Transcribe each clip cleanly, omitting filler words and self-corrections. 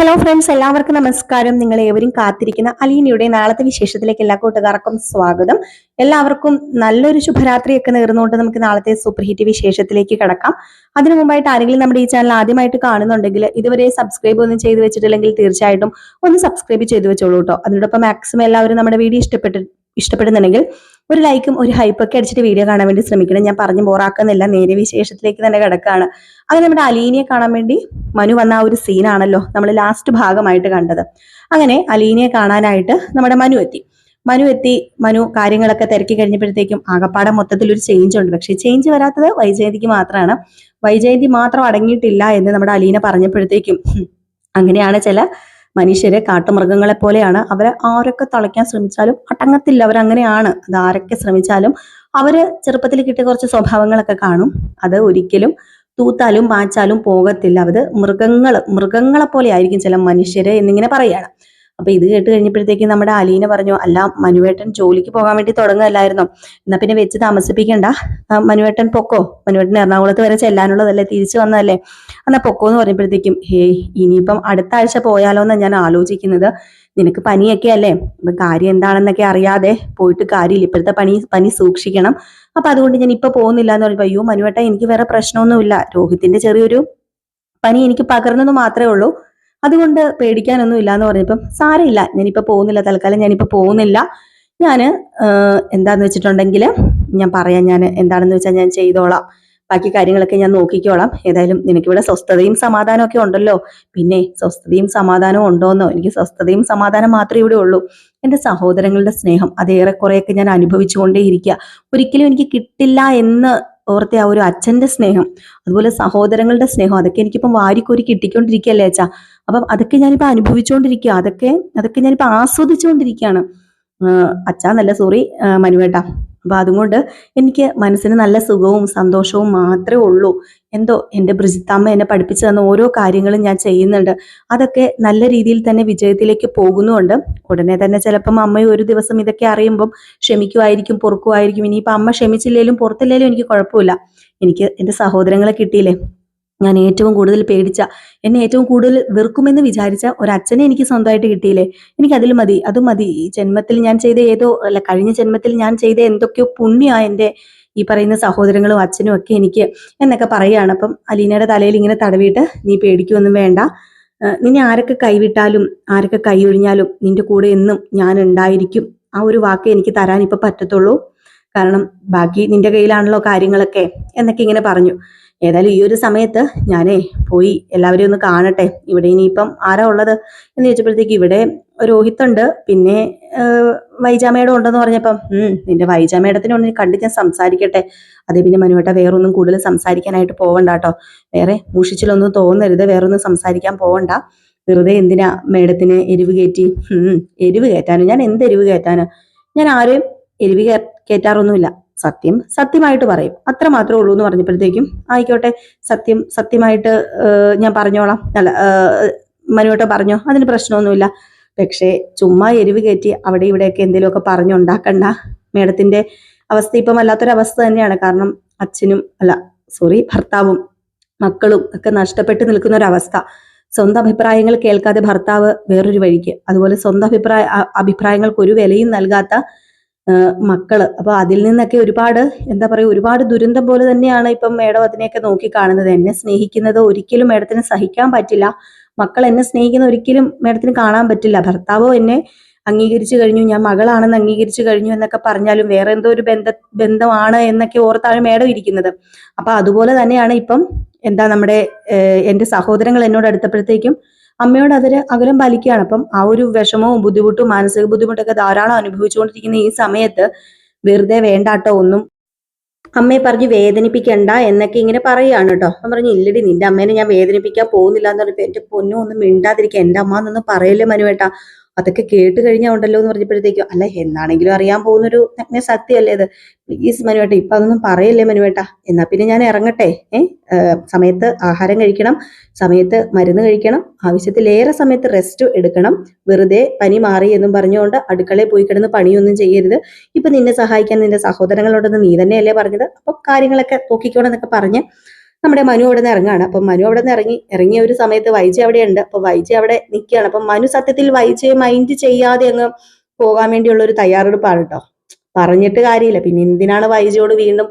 Hello friends, എല്ലാവർക്കും നമസ്കാരം. നിങ്ങൾ ഏവരും കാത്തിരിക്കുന്ന അലീനയുടെ നാളത്തെ വിശേഷത്തിലേക്ക് എല്ലാ കൂട്ടുകാർക്കും സ്വാഗതം. എല്ലാവർക്കും നല്ലൊരു ശുഭരാത്രിയൊക്കെ നേർന്നുകൊണ്ട് നമുക്ക് നാളത്തെ സൂപ്പർ ഹിറ്റ് വിശേഷത്തിലേക്ക് കടക്കാം. അതിനു മുമ്പായിട്ട് ആരെങ്കിലും നമ്മുടെ ഈ ചാനൽ ആദ്യമായിട്ട് കാണുന്നുണ്ടെങ്കിൽ ഇതുവരെ സബ്സ്ക്രൈബ് ഒന്നും ചെയ്തു വെച്ചിട്ടില്ലെങ്കിൽ തീർച്ചയായിട്ടും ഒന്ന് സബ്സ്ക്രൈബ് ചെയ്തു വെച്ചോളൂ കേട്ടോ. അതിനോടൊപ്പം മാക്സിമം എല്ലാവരും നമ്മുടെ വീഡിയോ ഇഷ്ടപ്പെടുന്നുണ്ടെങ്കിൽ ഒരു ലൈക്കും ഒരു ഹൈപ്പൊക്കെ അടിച്ചിട്ട് വീഡിയോ കാണാൻ വേണ്ടി ശ്രമിക്കണം. ഞാൻ പറഞ്ഞു ബോറാക്കുന്നില്ല, നേരെ വിശേഷത്തിലേക്ക് തന്നെ കിടക്കുകയാണ്. അത് നമ്മുടെ അലീനയെ കാണാൻ വേണ്ടി മനു വന്ന ആ ഒരു സീനാണല്ലോ നമ്മൾ ലാസ്റ്റ് ഭാഗമായിട്ട് കണ്ടത്. അങ്ങനെ അലീനയെ കാണാനായിട്ട് നമ്മുടെ മനു കാര്യങ്ങളൊക്കെ തിരക്കി കഴിഞ്ഞപ്പോഴത്തേക്കും ആകപ്പാടെ മൊത്തത്തിൽ ഒരു ചേഞ്ച് ഉണ്ട്. പക്ഷെ ചേഞ്ച് വരാത്തത് വൈജയന്തിക്ക് മാത്രമാണ്. വൈജയന്തി മാത്രം അടങ്ങിയിട്ടില്ല എന്ന് നമ്മുടെ അലീന പറഞ്ഞപ്പോഴത്തേക്കും അങ്ങനെയാണ് ചില മനുഷ്യരെ കാട്ടുമൃഗങ്ങളെ പോലെയാണ്. അവരെ ആരൊക്കെ തളയ്ക്കാൻ ശ്രമിച്ചാലും അടങ്ങത്തില്ല. അവരങ്ങനെയാണ്. അത് ആരൊക്കെ ശ്രമിച്ചാലും അവര് ചെറുപ്പത്തിൽ കിട്ടിയ കുറച്ച് സ്വഭാവങ്ങളൊക്കെ കാണും. അത് ഒരിക്കലും തൂത്താലും പാച്ചാലും പോകത്തില്ല. അത് മൃഗങ്ങളെ പോലെ ആയിരിക്കും ചില മനുഷ്യര് എന്നിങ്ങനെ പറയാണ്. അപ്പൊ ഇത് കേട്ട് കഴിഞ്ഞപ്പോഴത്തേക്കും നമ്മുടെ അലീന പറഞ്ഞു, അല്ല മനുവേട്ടൻ ജോലിക്ക് പോകാൻ വേണ്ടി തുടങ്ങുകയല്ലായിരുന്നോ? എന്നാ പിന്നെ വെച്ച് താമസിപ്പിക്കണ്ട, മനുവേട്ടൻ പൊക്കോ, മനുവേട്ടൻ എറണാകുളത്ത് വരെ ചെല്ലാനുള്ളതല്ലേ, തിരിച്ചു വന്നതല്ലേ, എന്നാ പൊക്കോ എന്ന് പറഞ്ഞപ്പോഴത്തേക്കും ഇനിയിപ്പം അടുത്ത ആഴ്ച പോയാലോ എന്നാ ഞാൻ ആലോചിക്കുന്നത്. നിനക്ക് പനിയൊക്കെ അല്ലേ, അപ്പൊ കാര്യം എന്താണെന്നൊക്കെ അറിയാതെ പോയിട്ട് കാര്യമില്ല. ഇപ്പോഴത്തെ പനി സൂക്ഷിക്കണം. അപ്പൊ അതുകൊണ്ട് ഞാൻ ഇപ്പൊ പോകുന്നില്ല എന്ന് പറയുമ്പോ, അയ്യോ മനുവേട്ട, എനിക്ക് വേറെ പ്രശ്നമൊന്നുമില്ല, രോഹിത്തിന്റെ ചെറിയൊരു പനി എനിക്ക് പകർന്നെന്ന് മാത്രമേ ഉള്ളൂ, അതുകൊണ്ട് പേടിക്കാനൊന്നും ഇല്ല എന്ന് പറഞ്ഞപ്പം, സാരമില്ല, ഞാനിപ്പോ പോകുന്നില്ല, തൽക്കാലം ഞാനിപ്പോ പോകുന്നില്ല. ഞാന് എന്താന്ന് വെച്ചിട്ടുണ്ടെങ്കിൽ ഞാൻ പറയാം, ഞാൻ എന്താണെന്ന് വെച്ചാൽ ഞാൻ ചെയ്തോളാം, ബാക്കി കാര്യങ്ങളൊക്കെ ഞാൻ നോക്കിക്കോളാം. ഏതായാലും നിനക്കിവിടെ സ്വസ്ഥതയും സമാധാനവും ഒക്കെ ഉണ്ടല്ലോ. പിന്നെ സ്വസ്ഥതയും സമാധാനവും ഉണ്ടോന്നോ? എനിക്ക് സ്വസ്ഥതയും സമാധാനം മാത്രമേ ഇവിടെ ഉള്ളൂ. എന്റെ സഹോദരങ്ങളുടെ സ്നേഹം അത് ഏറെക്കുറെയൊക്കെ ഞാൻ അനുഭവിച്ചുകൊണ്ടേയിരിക്കുക. ഒരിക്കലും എനിക്ക് കിട്ടില്ല എന്ന് ഓർത്ത ആ ഒരു അച്ഛന്റെ സ്നേഹം, അതുപോലെ സഹോദരങ്ങളുടെ സ്നേഹം, അതൊക്കെ എനിക്കിപ്പം വാരിക്കോരി കിട്ടിക്കൊണ്ടിരിക്കുകയല്ലേ അച്ഛാ. അപ്പം അതൊക്കെ ഞാനിപ്പോ അനുഭവിച്ചുകൊണ്ടിരിക്കുക, അതൊക്കെ ഞാനിപ്പോ ആസ്വദിച്ചുകൊണ്ടിരിക്കുകയാണ്. അച്ഛാ നല്ല സോറി മനുവേട്ട. അപ്പൊ അതുകൊണ്ട് എനിക്ക് മനസ്സിന് നല്ല സുഖവും സന്തോഷവും മാത്രമേ ഉള്ളൂ. എന്തോ എൻ്റെ ബ്രിജിത്തമ്മ എന്നെ പഠിപ്പിച്ചു തന്ന ഓരോ കാര്യങ്ങളും ഞാൻ ചെയ്യുന്നുണ്ട്. അതൊക്കെ നല്ല രീതിയിൽ തന്നെ വിജയത്തിലേക്ക് പോകുന്നുണ്ട്. ഉടനെ തന്നെ ചിലപ്പം അമ്മയും ഒരു ദിവസം ഇതൊക്കെ അറിയുമ്പം ക്ഷമിക്കുമായിരിക്കും, പൊറുക്കുമായിരിക്കും. ഇനിയിപ്പം അമ്മ ക്ഷമിച്ചില്ലേലും പൊറത്തില്ലേലും എനിക്ക് കുഴപ്പമില്ല. എനിക്ക് എൻ്റെ സഹോദരങ്ങളെ കിട്ടിയില്ലേ. ഞാൻ ഏറ്റവും കൂടുതൽ പേടിച്ച, എന്നെ ഏറ്റവും കൂടുതൽ വെറുക്കുമെന്ന് വിചാരിച്ച ഒരച്ഛനെ എനിക്ക് സ്വന്തമായിട്ട് കിട്ടിയില്ലേ. എനിക്ക് അതിൽ മതി, അത് മതി. ഈ ജന്മത്തിൽ ഞാൻ ചെയ്ത കഴിഞ്ഞ ജന്മത്തിൽ ഞാൻ ചെയ്ത എന്തൊക്കെയോ പുണ്യമാ എൻ്റെ ഈ പറയുന്ന സഹോദരങ്ങളും അച്ഛനും ഒക്കെ എനിക്ക് എന്നൊക്കെ പറയുകയാണ്. അപ്പം അലീനയുടെ തലയിൽ ഇങ്ങനെ തടവിയിട്ട്, നീ പേടിക്കൊന്നും വേണ്ട, നിന്നെ ആരൊക്കെ കൈവിട്ടാലും ആരൊക്കെ കൈ ഒഴിഞ്ഞാലും നിന്റെ കൂടെ എന്നും ഞാൻ ഉണ്ടായിരിക്കും. ആ ഒരു വാക്ക് എനിക്ക് തരാൻ ഇപ്പൊ പറ്റത്തുള്ളൂ. കാരണം ബാക്കി നിന്റെ കയ്യിലാണല്ലോ കാര്യങ്ങളൊക്കെ എന്നൊക്കെ ഇങ്ങനെ പറഞ്ഞു. ഏതായാലും ഈ ഒരു സമയത്ത് ഞാനേ പോയി എല്ലാവരെയും ഒന്ന് കാണട്ടെ. ഇവിടെ ഇനിയിപ്പം ആരാ ഉള്ളത് എന്ന് ചോദിച്ചപ്പോഴത്തേക്ക് ഇവിടെ രോഹിത്തുണ്ട്, പിന്നെ വൈജാമേടം ഉണ്ടെന്ന് പറഞ്ഞപ്പം നിന്റെ വൈജാമേടത്തിനൊന്ന് കണ്ട് ഞാൻ സംസാരിക്കട്ടെ. അതേ പിന്നെ മനുവേട്ട, വേറൊന്നും കൂടുതൽ സംസാരിക്കാനായിട്ട് പോവണ്ട കേട്ടോ. വേറെ മൂഷിച്ചിലൊന്നും തോന്നരുത്, വേറൊന്നും സംസാരിക്കാൻ പോവണ്ട. വെറുതെ എന്തിനാ മേഡത്തിന് എരിവ് കയറ്റി? എരിവ് കയറ്റാനോ? ഞാൻ എന്ത് എരിവ് കയറ്റാനോ? ഞാൻ ആരെയും എരിവ് കയറ്റാറൊന്നുമില്ല. സത്യം സത്യമായിട്ട് പറയും, അത്ര മാത്രമേ ഉള്ളൂ എന്ന് പറഞ്ഞപ്പോഴത്തേക്കും, ആയിക്കോട്ടെ, സത്യമായിട്ട് ഞാൻ പറഞ്ഞോളാം. അല്ല, മനുവേട്ട പറഞ്ഞോ, അതിന് പ്രശ്നമൊന്നുമില്ല. പക്ഷേ ചുമ്മാ എരിവ് കയറ്റി അവിടെ ഇവിടെയൊക്കെ എന്തെങ്കിലുമൊക്കെ പറഞ്ഞുണ്ടാക്കണ്ട. മേഡത്തിന്റെ അവസ്ഥ ഇപ്പം വല്ലാത്തൊരവസ്ഥ തന്നെയാണ്. കാരണം ഭർത്താവും മക്കളും ഒക്കെ നഷ്ടപ്പെട്ട് നിൽക്കുന്ന ഒരവസ്ഥ. സ്വന്തം അഭിപ്രായങ്ങൾ കേൾക്കാതെ ഭർത്താവ് വേറൊരു വഴിക്ക്, അതുപോലെ സ്വന്തം അഭിപ്രായങ്ങൾക്ക് ഒരു വിലയും നൽകാത്ത മക്കള്. അപ്പൊ അതിൽ നിന്നൊക്കെ ഒരുപാട് എന്താ പറയുക, ഒരുപാട് ദുരന്തം പോലെ തന്നെയാണ് ഇപ്പം മേഡം അതിനെയൊക്കെ നോക്കി കാണുന്നത്. എന്നെ സ്നേഹിക്കുന്നത് ഒരിക്കലും മേഡത്തിന് സഹിക്കാൻ പറ്റില്ല. മക്കൾ എന്നെ സ്നേഹിക്കുന്ന ഒരിക്കലും മേഡത്തിന് കാണാൻ പറ്റില്ല. ഭർത്താവോ എന്നെ അംഗീകരിച്ചു കഴിഞ്ഞു, ഞാൻ മകളാണെന്ന് അംഗീകരിച്ചു കഴിഞ്ഞു എന്നൊക്കെ പറഞ്ഞാലും വേറെ എന്തോ ഒരു ബന്ധമാണ് എന്നൊക്കെ ഓർത്താണ് മേഡം ഇരിക്കുന്നത്. അപ്പൊ അതുപോലെ തന്നെയാണ് ഇപ്പം നമ്മുടെ എന്റെ സഹോദരങ്ങൾ എന്നോട് അടുത്തപ്പോഴത്തേക്കും അമ്മയോട് അകലം പാലിക്കുകയാണ്. അപ്പം ആ ഒരു വിഷമവും ബുദ്ധിമുട്ടും മാനസിക ബുദ്ധിമുട്ടൊക്കെ ധാരാളം അനുഭവിച്ചുകൊണ്ടിരിക്കുന്ന ഈ സമയത്ത് വെറുതെ വേണ്ടാട്ടോ ഒന്നും അമ്മയെ പറഞ്ഞ് വേദനിപ്പിക്കണ്ട എന്നൊക്കെ ഇങ്ങനെ പറയുകയാണ് കേട്ടോ. ഞാൻ പറഞ്ഞു, ഇല്ലടി, നിന്റെ അമ്മേനെ ഞാൻ വേദനിപ്പിക്കാൻ പോകുന്നില്ല എന്ന് പറഞ്ഞപ്പോ, എന്റെ പൊന്നും ഒന്നും മിണ്ടാതിരിക്കുക, എന്റെ അമ്മ എന്നൊന്നും പറയല്ലേ മനുവേട്ടാ, അതൊക്കെ കേട്ട് കഴിഞ്ഞാൽ ഉണ്ടല്ലോ എന്ന് പറഞ്ഞപ്പോഴത്തേക്കും, അല്ല എന്നാണെങ്കിലും അറിയാൻ പോകുന്നൊരു സത്യമല്ലേ അത്, പ്ലീസ് മനുവേട്ട ഇപ്പൊ അതൊന്നും പറയല്ലേ മനുവേട്ട. എന്നാ പിന്നെ ഞാൻ ഇറങ്ങട്ടെ. സമയത്ത് ആഹാരം കഴിക്കണം, സമയത്ത് മരുന്ന് കഴിക്കണം, ആവശ്യത്തിലേറെ സമയത്ത് റെസ്റ്റ് എടുക്കണം. വെറുതെ പനി മാറി എന്നും പറഞ്ഞുകൊണ്ട് അടുക്കളയിൽ പോയി കിടന്ന് പണിയൊന്നും ചെയ്യരുത്. ഇപ്പൊ നിന്നെ സഹായിക്കാൻ നിന്റെ സഹോദരങ്ങളോടൊന്ന് നീ തന്നെയല്ലേ പറഞ്ഞത്, അപ്പൊ കാര്യങ്ങളൊക്കെ നോക്കിക്കോണം എന്നൊക്കെ പറഞ്ഞ് നമ്മുടെ മനു അവിടെ നിന്ന് ഇറങ്ങാണ്. അപ്പം മനു അവിടെ നിന്ന് ഇറങ്ങിയ ഒരു സമയത്ത് വൈജ അവിടെ ഉണ്ട്. അപ്പൊ വൈജ അവിടെ നിൽക്കുകയാണ്. അപ്പം മനു സത്യത്തിൽ വൈജയെ മൈൻഡ് ചെയ്യാതെ അങ്ങ് പോകാൻ വേണ്ടിയുള്ള ഒരു തയ്യാറെടുപ്പാണ് കേട്ടോ. പറഞ്ഞിട്ട് കാര്യമില്ല. പിന്നെ എന്തിനാണ് വൈജയോട് വീണ്ടും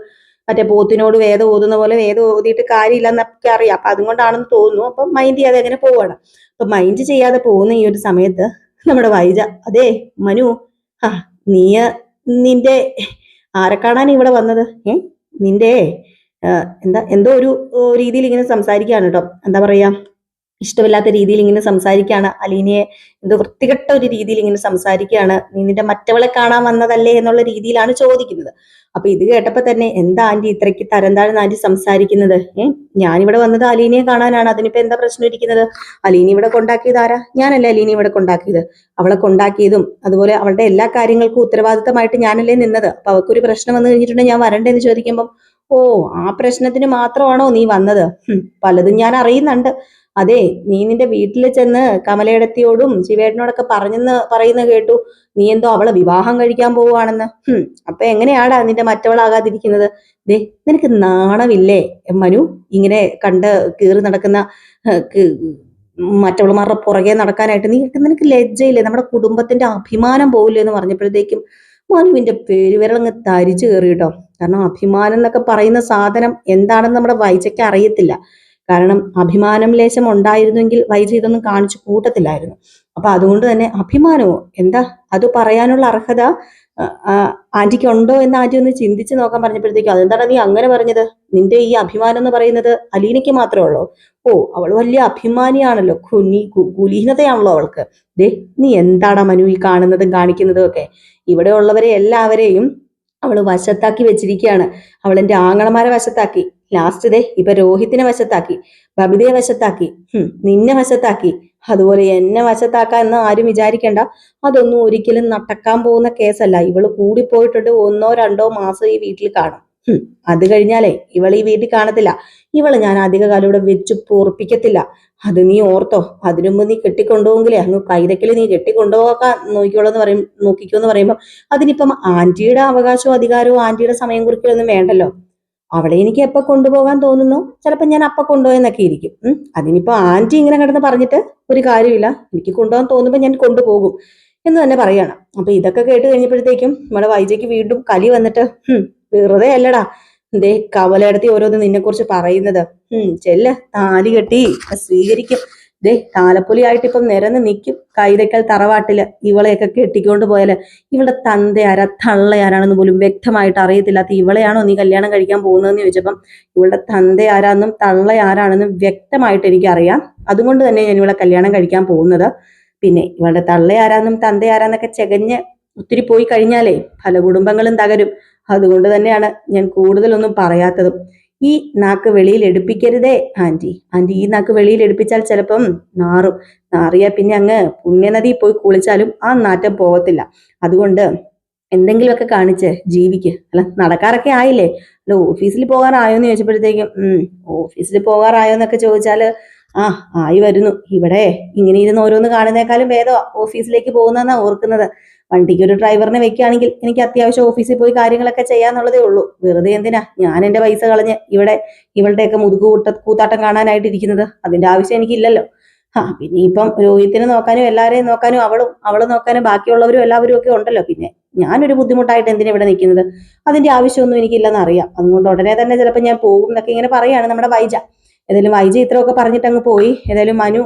മറ്റേ പോത്തിനോട് വേദം ഓതുന്ന പോലെ വേദം ഓതിയിട്ട് കാര്യമില്ല എന്നൊക്കെ അറിയാം. അപ്പൊ അതുകൊണ്ടാണെന്ന് തോന്നുന്നു. അപ്പൊ മൈൻഡ് ചെയ്യാതെ അങ്ങനെ പോവാണ്. അപ്പൊ മൈൻഡ് ചെയ്യാതെ പോകുന്ന ഈ ഒരു സമയത്ത് നമ്മുടെ വൈജ, അതെ മനു, ആ നീ നിന്റെ ആരെ കാണാൻ ഇവിടെ വന്നത്? നിന്റെ എന്തോ ഒരു രീതിയിൽ ഇങ്ങനെ സംസാരിക്കുകയാണ് കേട്ടോ. എന്താ പറയാ, ഇഷ്ടമില്ലാത്ത രീതിയിൽ ഇങ്ങനെ സംസാരിക്കുകയാണ്. അലീനയെ എന്തോ വൃത്തികെട്ട ഒരു രീതിയിൽ ഇങ്ങനെ സംസാരിക്കുകയാണ്. നീ നിന്റെ മറ്റവളെ കാണാൻ വന്നതല്ലേ എന്നുള്ള രീതിയിലാണ് ചോദിക്കുന്നത്. അപ്പൊ ഇത് കേട്ടപ്പോ തന്നെ, എന്താ ആന്റി ഇത്രയ്ക്ക് തരം താഴ്ന്ന ആന്റി സംസാരിക്കുന്നത്? ഞാനിവിടെ വന്നത് അലീനയെ കാണാനാണ്. അതിനിപ്പോ എന്താ പ്രശ്നം ഇരിക്കുന്നത്? അലീന ഇവിടെ കൊണ്ടാക്കിയത് ആരാ? ഞാനല്ലേ അലീന ഇവിടെ കൊണ്ടാക്കിയത്. അവളെ കൊണ്ടാക്കിയതും അതുപോലെ അവളുടെ എല്ലാ കാര്യങ്ങൾക്കും ഉത്തരവാദിത്തമായിട്ട് ഞാനല്ലേ നിന്നത്. അപ്പൊ അവൾക്കൊരു പ്രശ്നം വന്നു കഴിഞ്ഞിട്ടുണ്ടെങ്കിൽ ഞാൻ വരണ്ടേന്ന് ചോദിക്കുമ്പോൾ, ഓ ആ പ്രശ്നത്തിന് മാത്രമാണോ നീ വന്നത്? പലതും ഞാൻ അറിയുന്നുണ്ട്. അതെ, നീ നിന്റെ വീട്ടിൽ ചെന്ന് കമലയിടത്തിയോടും ശിവേട്ടനോടൊക്കെ പറയുന്ന കേട്ടു. നീ എന്തോ അവളെ വിവാഹം കഴിക്കാൻ പോവുകയാണെന്ന്. അപ്പൊ എങ്ങനെയാടാ നിന്റെ മറ്റവളാകാതിരിക്കുന്നത്? ദേ, നിനക്ക് നാണമില്ലേ മനു? ഇങ്ങനെ കണ്ട് കീറി നടക്കുന്ന മറ്റവളുമാരുടെ പുറകെ നടക്കാനായിട്ട് നിനക്ക് ലജ്ജയില്ലേ? നമ്മുടെ കുടുംബത്തിന്റെ അഭിമാനം പോവില്ലേ എന്ന് പറഞ്ഞപ്പോഴത്തേക്കും മനുവിന്റെ പെരുവിരലങ്ങ് തരിച്ചു കയറി കേട്ടോ. കാരണം അഭിമാനം എന്നൊക്കെ പറയുന്ന സാധനം എന്താണെന്ന് നമ്മുടെ വൈജയ്ക്ക് അറിയത്തില്ല. കാരണം അഭിമാനം ലേശം ഉണ്ടായിരുന്നെങ്കിൽ വൈജ ഇതൊന്നും കാണിച്ചു കൂട്ടത്തില്ലായിരുന്നു. അപ്പൊ അതുകൊണ്ട് തന്നെ അഭിമാനമോ എന്താ, അത് പറയാനുള്ള അർഹത ആന്റിക്ക് ഉണ്ടോ എന്ന് ആന്റി ഒന്ന് ചിന്തിച്ച് നോക്കാൻ പറഞ്ഞപ്പോഴത്തേക്കും, അതെന്താണ് നീ അങ്ങനെ പറഞ്ഞത്? നിന്റെ ഈ അഭിമാനം എന്ന് പറയുന്നത് അലീനയ്ക്ക് മാത്രമേ ഉള്ളൂ? ഓ, അവൾ വലിയ അഭിമാനിയാണല്ലോ, കുലീനതയാണല്ലോ അവൾക്ക്. ദേ, നീ എന്താടാ മനു ഈ കാണുന്നതും കാണിക്കുന്നതും ഒക്കെ? ഇവിടെ ഉള്ളവരെ എല്ലാവരെയും അവള് വശത്താക്കി വെച്ചിരിക്കുകയാണ്. അവൾ എന്റെ ആങ്ങളമാരെ വശത്താക്കി, ലാസ്റ്റ് ദേ ഇപ്പൊ രോഹിത്തിനെ വശത്താക്കി, ബബിതയെ വശത്താക്കി, നിന്നെ വശത്താക്കി, അതുപോലെ എന്നെ വശത്താക്കാൻ എന്ന് ആരും വിചാരിക്കേണ്ട. അതൊന്നും ഒരിക്കലും നടക്കാൻ പോകുന്ന കേസല്ല. ഇവള് കൂടിപ്പോയിട്ടുണ്ട് 1-2 മാസം ഈ വീട്ടിൽ കാണും. അത് കഴിഞ്ഞാലേ ഇവൾ ഈ വീട്ടിൽ കാണത്തില്ല. ഇവള് ഞാൻ അധികകാലം ഇവിടെ വെച്ച് പൊറപ്പിക്കത്തില്ല. അത് നീ ഓർത്തോ. അതിനു മുമ്പ് നീ കെട്ടിക്കൊണ്ടുപോകില്ലേ, അങ്ങ് കൈതക്കല് നീ കെട്ടിക്കൊണ്ടുപോകാൻ നോക്കിക്കോന്ന് പറയുമ്പോൾ, അതിനിപ്പം ആന്റിയുടെ അവകാശവും അധികാരവും ആന്റിയുടെ സമയം കുറിക്കലൊന്നും വേണ്ടല്ലോ. അവളെ എനിക്ക് എപ്പോ കൊണ്ടുപോകാൻ തോന്നുന്നു ചിലപ്പോൾ ഞാൻ അപ്പൊ കൊണ്ടുപോയെന്നൊക്കെ ഇരിക്കും. അതിനിപ്പോ ആന്റി ഇങ്ങനെ കിടന്ന് പറഞ്ഞിട്ട് ഒരു കാര്യമില്ല. എനിക്ക് കൊണ്ടുപോകാൻ തോന്നുമ്പോൾ ഞാൻ കൊണ്ടുപോകും എന്ന് തന്നെ പറയാണ്. അപ്പൊ ഇതൊക്കെ കേട്ട് കഴിഞ്ഞപ്പോഴത്തേക്കും നമ്മുടെ വൈജയ്ക്ക് വീണ്ടും കലി വന്നിട്ട്, വെറുതെ അല്ലടാ ദേ കവലയിടത്തി ഓരോന്ന് നിന്നെ കുറിച്ച് പറയുന്നത്. ചെല്ല്, താലി കെട്ടി സ്വീകരിക്കും. ദേ താലപ്പൊലിയായിട്ട് ഇപ്പം നിരന്ന് നിൽക്കും കൈതക്കൽ തറവാട്ടില്. ഇവളെയൊക്കെ കെട്ടിക്കൊണ്ട് പോയാല് ഇവളുടെ തന്ത ആരാ തള്ള ആരാണെന്ന് പോലും വ്യക്തമായിട്ട് അറിയത്തില്ലാത്ത ഇവളെയാണോ നീ കല്യാണം കഴിക്കാൻ പോകുന്നതെന്ന് ചോദിച്ചപ്പം, ഇവളുടെ തന്ത ആരാന്നും തള്ള ആരാണെന്നും വ്യക്തമായിട്ട് എനിക്കറിയാം. അതുകൊണ്ട് തന്നെ ഞാൻ ഇവളെ കല്യാണം കഴിക്കാൻ പോകുന്നത്. പിന്നെ ഇവളുടെ തള്ള ആരാന്നും തന്ത ആരാന്നൊക്കെ ചെകഞ്ഞ് ഒത്തിരി പോയി കഴിഞ്ഞാലേ പല കുടുംബങ്ങളും തകരും. അതുകൊണ്ട് തന്നെയാണ് ഞാൻ കൂടുതലൊന്നും പറയാത്തതും. ഈ നാക്ക് വെളിയിൽ എടുപ്പിക്കരുതേ ആന്റി. ഈ നാക്ക് വെളിയിൽ എടുപ്പിച്ചാൽ ചിലപ്പം നാറിയാ പിന്നെ അങ്ങ് പുണ്യനദി പോയി കുളിച്ചാലും ആ നാറ്റം പോകത്തില്ല. അതുകൊണ്ട് എന്തെങ്കിലുമൊക്കെ കാണിച്ച് ജീവിക്ക്. അല്ല, നടക്കാറൊക്കെ ആയില്ലേ? അല്ല, ഓഫീസിൽ പോകാറായോന്ന് ചോദിച്ചപ്പോഴത്തേക്കും, ഓഫീസിൽ പോകാറായോന്നൊക്കെ ചോദിച്ചാല്, ആയി വരുന്നു. ഇവിടെ ഇങ്ങനെ ഇരുന്ന് ഓരോന്ന് കാണുന്നേക്കാളും ഭേദമാ ഓഫീസിലേക്ക് പോകുന്നതെന്നാ ഓർക്കുന്നത്. വണ്ടിക്ക് ഒരു ഡ്രൈവറിനെ വെക്കുകയാണെങ്കിൽ എനിക്ക് അത്യാവശ്യം ഓഫീസിൽ പോയി കാര്യങ്ങളൊക്കെ ചെയ്യാന്നുള്ളതേ ഉള്ളൂ. വെറുതെ എന്തിനാ ഞാൻ എന്റെ പൈസ കളഞ്ഞ് ഇവിടെ ഇവളുടെയൊക്കെ കൂത്താട്ടം കാണാനായിട്ട് ഇരിക്കുന്നത്? അതിന്റെ ആവശ്യം എനിക്കില്ലല്ലോ. പിന്നെ ഇപ്പം രോഹിത്തിനെ നോക്കാനും എല്ലാവരെയും നോക്കാനും അവള് നോക്കാനും ബാക്കിയുള്ളവരും എല്ലാവരും ഒക്കെ ഉണ്ടല്ലോ. പിന്നെ ഞാനൊരു ബുദ്ധിമുട്ടായിട്ട് എന്തിനാ ഇവിടെ നിൽക്കുന്നത്? അതിന്റെ ആവശ്യമൊന്നും എനിക്കില്ലെന്ന് അറിയാം. അതുകൊണ്ട് ഉടനെ തന്നെ ചിലപ്പോൾ ഞാൻ പോകും എന്നൊക്കെ ഇങ്ങനെ പറയാണ് നമ്മുടെ വൈജ. ഏതായാലും വൈജ ഇത്രയൊക്കെ പറഞ്ഞിട്ട് അങ്ങ് പോയി. ഏതായാലും മനു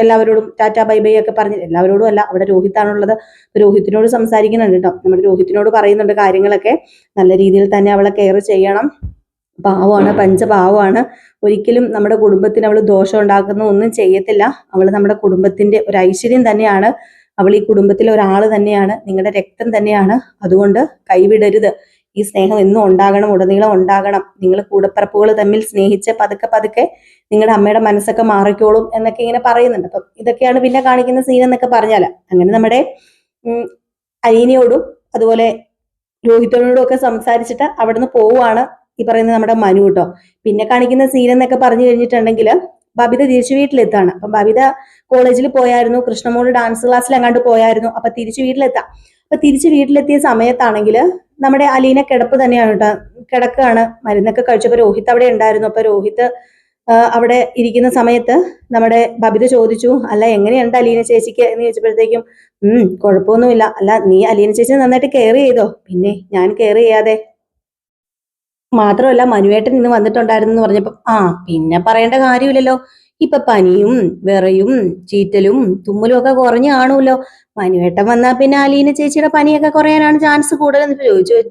എല്ലാവരോടും ടാറ്റ ബൈ ബൈ ഒക്കെ പറഞ്ഞ്, എല്ലാവരോടും അല്ല, അവിടെ രോഹിത്താണുള്ളത്. രോഹിത്തിനോട് സംസാരിക്കുന്നുണ്ട് കേട്ടോ. നമ്മുടെ രോഹിത്തിനോട് പറയുന്നുണ്ട് കാര്യങ്ങളൊക്കെ. നല്ല രീതിയിൽ തന്നെ അവളെ കെയർ ചെയ്യണം. പാവമാണ്, പഞ്ചപാവമാണ്. ഒരിക്കലും നമ്മുടെ കുടുംബത്തിന് അവൾ ദോഷം ഉണ്ടാക്കുന്ന ഒന്നും ചെയ്യത്തില്ല. അവൾ നമ്മുടെ കുടുംബത്തിന്റെ ഒരു ഐശ്വര്യം തന്നെയാണ്. അവൾ ഈ കുടുംബത്തിലെ ഒരാൾ തന്നെയാണ്, നിങ്ങളുടെ രക്തം തന്നെയാണ്. അതുകൊണ്ട് കൈവിടരുത്. ഈ സ്നേഹം എന്നും ഉണ്ടാകണം, ഉടനീളം ഉണ്ടാകണം. നിങ്ങൾ കൂടപ്പിറപ്പുകൾ തമ്മിൽ സ്നേഹിച്ച് പതുക്കെ പതുക്കെ നിങ്ങളുടെ അമ്മയുടെ മനസ്സൊക്കെ മാറിക്കോളും എന്നൊക്കെ ഇങ്ങനെ പറയുന്നുണ്ട്. അപ്പം ഇതൊക്കെയാണ് പിന്നെ കാണിക്കുന്ന സീൻ എന്നൊക്കെ പറഞ്ഞാൽ, അങ്ങനെ നമ്മുടെ അലീനയോടും അതുപോലെ രോഹിതനോടും ഒക്കെ സംസാരിച്ചിട്ട് അവിടുന്ന് പോവുകയാണ് ഈ പറയുന്നത് നമ്മുടെ മനു കേട്ടോ. പിന്നെ കാണിക്കുന്ന സീൻ എന്നൊക്കെ പറഞ്ഞു കഴിഞ്ഞിട്ടുണ്ടെങ്കിൽ, ബബിത തിരിച്ചു വീട്ടിലെത്താണ്. അപ്പൊ ബബിത കോളേജിൽ പോയായിരുന്നു, കൃഷ്ണമോള് ഡാൻസ് ക്ലാസ്സിൽ അങ്ങാണ്ട് പോയായിരുന്നു. അപ്പൊ തിരിച്ചു വീട്ടിലെത്താം. അപ്പൊ തിരിച്ച് വീട്ടിലെത്തിയ സമയത്താണെങ്കിൽ നമ്മുടെ അലീന കിടപ്പ് തന്നെയാണ് കേട്ടോ, കിടക്കുകയാണ്. മരുന്നൊക്കെ കഴിച്ചപ്പോൾ രോഹിത് അവിടെ ഉണ്ടായിരുന്നു. അപ്പൊ രോഹിത് അവിടെ ഇരിക്കുന്ന സമയത്ത് നമ്മുടെ ബബിത ചോദിച്ചു, അല്ല എങ്ങനെയുണ്ട് അലീന ചേച്ചിക്ക് എന്ന് ചോദിച്ചപ്പോഴത്തേക്കും കുഴപ്പമൊന്നുമില്ല. അല്ല നീ അലീന ചേച്ചി നന്നായിട്ട് കെയർ ചെയ്തോ? പിന്നെ ഞാൻ കെയർ ചെയ്യാതെ, മാത്രമല്ല മനുവേട്ടൻ ഇന്ന് വന്നിട്ടുണ്ടായിരുന്നു എന്ന് പറഞ്ഞപ്പോ പിന്നെ പറയേണ്ട കാര്യമില്ലല്ലോ. ഇപ്പൊ പനിയും വിറയും ചീറ്റലും തുമ്മലും ഒക്കെ കുറഞ്ഞു കാണുമല്ലോ. മനുവേട്ടൻ വന്നാ പിന്നെ അലീന ചേച്ചിയുടെ പനിയൊക്കെ കുറയാനാണ് ചാൻസ് കൂടുതലെന്ന്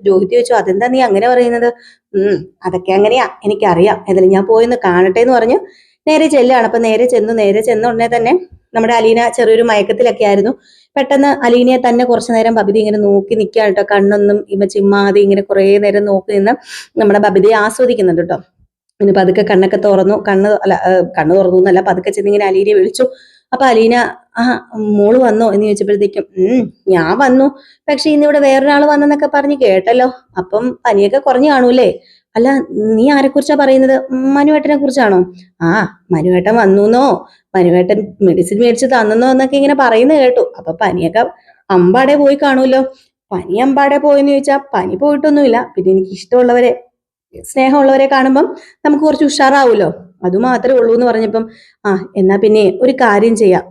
രോഹിത് ചോദിച്ചു. അതെന്താ നീ അങ്ങനെ പറയുന്നത്? അതൊക്കെ അങ്ങനെയാ, എനിക്കറിയാം. ഏതായാലും ഞാൻ പോയിന്ന് കാണട്ടെ എന്ന് പറഞ്ഞു നേരെ ചെല്ലാണ്. അപ്പൊ നേരെ ചെന്ന ഉടനെ തന്നെ നമ്മുടെ അലീന ചെറിയൊരു മയക്കത്തിലൊക്കെ ആയിരുന്നു. പെട്ടെന്ന് അലീനയെ തന്നെ കുറച്ചു നേരം ബബിത ഇങ്ങനെ നോക്കി നിൽക്കാൻ കേട്ടോ. കണ്ണൊന്നും ചിമ്മാതെ ഇങ്ങനെ കുറെ നേരം നോക്കി നിന്ന് നമ്മുടെ ബബിതയെ ആസ്വദിക്കുന്നുണ്ട് കേട്ടോ. ഇനി പതുക്കെ കണ്ണൊക്കെ തുറന്നു, കണ്ണ് തുറന്നു എന്നല്ല, പതുക്കെ ചെന്ന് ഇങ്ങനെ അലീനയെ വിളിച്ചു. അപ്പൊ അലീന മോള് വന്നോ എന്ന് ചോദിച്ചപ്പോഴത്തേക്കും ഞാൻ വന്നു, പക്ഷെ ഇന്നിവിടെ വേറൊരാൾ വന്നെന്നൊക്കെ പറഞ്ഞ് കേട്ടല്ലോ. അപ്പം പനിയൊക്കെ കുറഞ്ഞു കാണൂലേ? അല്ല നീ ആരെക്കുറിച്ചാ പറയുന്നത്? മനുവേട്ടനെ കുറിച്ചാണോ? മനുവേട്ടൻ വന്നൂന്നോ, മനുവേട്ടൻ മെഡിസിൻ മേടിച്ച് തന്നോ എന്നൊക്കെ ഇങ്ങനെ പറയുന്നത് കേട്ടു. അപ്പൊ പനിയൊക്കെ അമ്പാടെ പോയി കാണൂല്ലോ. പനി അമ്പാടെ പോയെന്ന് ചോദിച്ചാൽ പനി പോയിട്ടൊന്നുമില്ല. പിന്നെ എനിക്ക് ഇഷ്ടമുള്ളവരെ സ്നേഹമുള്ളവരെ കാണുമ്പം നമുക്ക് കുറച്ച് ഉഷാറാവൂലോ, അതുമാത്രമേ ഉള്ളൂ എന്ന് പറഞ്ഞപ്പം എന്നാ പിന്നെ ഒരു കാര്യം ചെയ്യാം,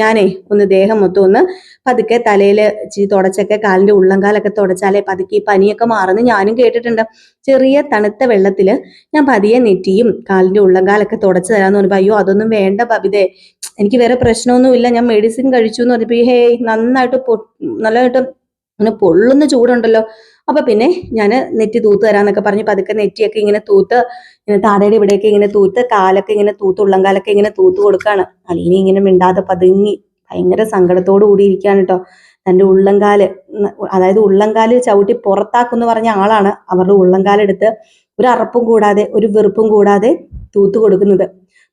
ഞാനേ ഒന്ന് ദേഹം മൊത്തം ഒന്ന് പതുക്കെ തലയില് തുടച്ചൊക്കെ കാലിന്റെ ഉള്ളംകാലൊക്കെ തുടച്ചാലേ പതുക്കെ ഈ പനിയൊക്കെ മാറുന്നു ഞാനും കേട്ടിട്ടുണ്ട്. ചെറിയ തണുത്ത വെള്ളത്തില് ഞാൻ പതിയെ നെറ്റിയും കാലിന്റെ ഉള്ളംകാലൊക്കെ തുടച്ചു തരാന്ന് പറഞ്ഞപ്പോ അയ്യോ അതൊന്നും വേണ്ട ബബിതേ, എനിക്ക് വേറെ പ്രശ്നമൊന്നുമില്ല, ഞാൻ മെഡിസിൻ കഴിച്ചു എന്ന് പറഞ്ഞപ്പോ നല്ലതായിട്ട് അങ്ങനെ പൊള്ളുന്ന ചൂടുണ്ടല്ലോ. അപ്പൊ പിന്നെ ഞാൻ നെറ്റി തൂത്ത് തരാന്നൊക്കെ പറഞ്ഞ് പതുക്കെ നെറ്റിയൊക്കെ ഇങ്ങനെ തൂത്ത്, ഇങ്ങനെ താടയുടെ ഇവിടെയൊക്കെ ഇങ്ങനെ തൂത്ത്, കാലൊക്കെ ഇങ്ങനെ തൂത്ത്, ഉള്ളംകാലൊക്കെ ഇങ്ങനെ തൂത്ത് കൊടുക്കാണ്. അലീന ഇങ്ങനെ മിണ്ടാതെ പതുങ്ങി ഭയങ്കര സങ്കടത്തോട് കൂടി ഇരിക്കുകയാണ് കേട്ടോ. തന്റെ ഉള്ളംകാല്, അതായത് ഉള്ളംകാല് ചവിട്ടി പുറത്താക്കുമെന്ന് പറഞ്ഞ ആളാണ് അവരുടെ ഉള്ളംകാലെടുത്ത് ഒരു അറപ്പും കൂടാതെ ഒരു വെറുപ്പും കൂടാതെ തൂത്ത് കൊടുക്കുന്നത്.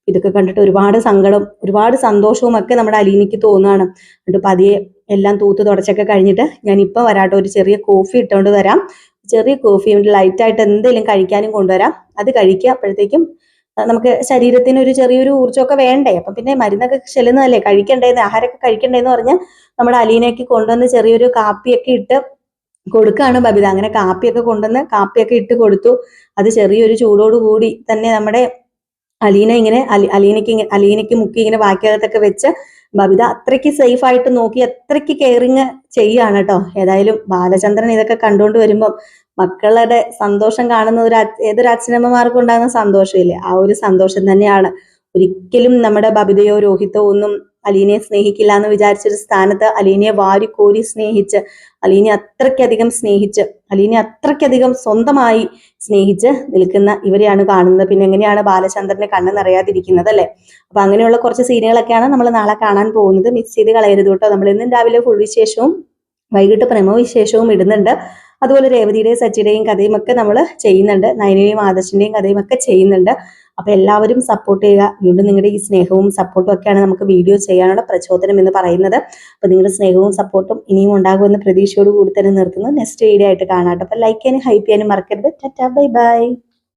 ഇതൊക്കെ കണ്ടിട്ട് ഒരുപാട് സങ്കടം ഒരുപാട് സന്തോഷവും ഒക്കെ നമ്മുടെ അലീനയ്ക്ക് തോന്നുകയാണ്. എന്നിട്ട് പതിയെ എല്ലാം തൂത്ത് തുടച്ചൊക്കെ കഴിഞ്ഞിട്ട് ഞാൻ ഇപ്പൊ വരാട്ടോ, ഒരു ചെറിയ കോഫി ഇട്ടുകൊണ്ട് വരാം, ചെറിയ കോഫി ലൈറ്റായിട്ട് എന്തെങ്കിലും കഴിക്കാനും കൊണ്ടുവരാം, അത് കഴിക്കുക. അപ്പോഴത്തേക്കും നമുക്ക് ശരീരത്തിന് ഒരു ചെറിയൊരു ഊർജ്ജമൊക്കെ വേണ്ടേ. അപ്പൊ പിന്നെ മരുന്നൊക്കെ ചെല്ലുന്നതല്ലേ, കഴിക്കണ്ടേന്ന് ആഹാരമൊക്കെ കഴിക്കണ്ടേന്ന് പറഞ്ഞ് നമ്മുടെ അലീനയ്ക്ക് കൊണ്ടുവന്ന് ചെറിയൊരു കാപ്പിയൊക്കെ ഇട്ട് കൊടുക്കുകയാണ് ബബിത. അങ്ങനെ കാപ്പിയൊക്കെ കൊണ്ടുവന്ന് കാപ്പിയൊക്കെ ഇട്ട് കൊടുത്തു. അത് ചെറിയൊരു ചൂടോടുകൂടി തന്നെ നമ്മുടെ അലീന ഇങ്ങനെ അലീനയ്ക്ക് മുക്കി ഇങ്ങനെ വാക്കകത്തൊക്കെ വെച്ച് ബബിത അത്രയ്ക്ക് സേഫ് ആയിട്ട് നോക്കി അത്രയ്ക്ക് കെയറിങ് ചെയ്യാണ് കേട്ടോ. ഏതായാലും ബാലചന്ദ്രൻ ഇതൊക്കെ കണ്ടുകൊണ്ട് വരുമ്പം മക്കളുടെ സന്തോഷം കാണുന്ന ഏതൊരു അച്ഛനമ്മമാർക്കും ഉണ്ടാകുന്ന സന്തോഷമില്ലേ, ആ ഒരു സന്തോഷം തന്നെയാണ്. ഒരിക്കലും നമ്മുടെ ബബിതയോ രോഹിതോ ഒന്നും അലീനയെ സ്നേഹിക്കില്ല എന്ന് വിചാരിച്ചൊരു സ്ഥാനത്ത് അലീനയെ വാരിക്കോരി സ്നേഹിച്ച്, അലീനെ അത്രയ്ക്കധികം സ്വന്തമായി സ്നേഹിച്ച് നിൽക്കുന്ന ഇവരെയാണ് കാണുന്നത്. പിന്നെ എങ്ങനെയാണ് ബാലചന്ദ്രന്റെ കണ്ണ് നിറയാതിരിക്കുന്നത് അല്ലെ? അപ്പൊ അങ്ങനെയുള്ള കുറച്ച് സീനുകളൊക്കെയാണ് നമ്മൾ നാളെ കാണാൻ പോകുന്നത്. മിസ് ചെയ്ത് കളയരുത് കേട്ടോ. നമ്മൾ ഇന്നും രാവിലെ ഫുൾ വിശേഷവും വൈകിട്ട് പ്രമോ വിശേഷവും ഇടുന്നുണ്ട്. അതുപോലെ രേവതിയുടെയും സച്ചിയുടെയും കഥയും ഒക്കെ നമ്മൾ ചെയ്യുന്നുണ്ട്, നയനയുടെയും ആദർശിന്റെയും കഥയും ഒക്കെ ചെയ്യുന്നുണ്ട്. അപ്പൊ എല്ലാവരും സപ്പോർട്ട് ചെയ്യുക. വീണ്ടും നിങ്ങളുടെ ഈ സ്നേഹവും സപ്പോർട്ടും ഒക്കെയാണ് നമുക്ക് വീഡിയോ ചെയ്യാനുള്ള പ്രചോദനം എന്ന് പറയുന്നത്. അപ്പൊ നിങ്ങളുടെ സ്നേഹവും സപ്പോർട്ടും ഇനിയും ഉണ്ടാകുമെന്ന പ്രതീക്ഷയോട് കൂടി തന്നെ നിർത്തുന്നു. നെക്സ്റ്റ് വീഡിയോ ആയിട്ട് കാണാം. അപ്പൊ ലൈക്ക് ചെയ്യാനും ഹൈപ്പ് ചെയ്യാനും മറക്കരുത്. Tata bye bye.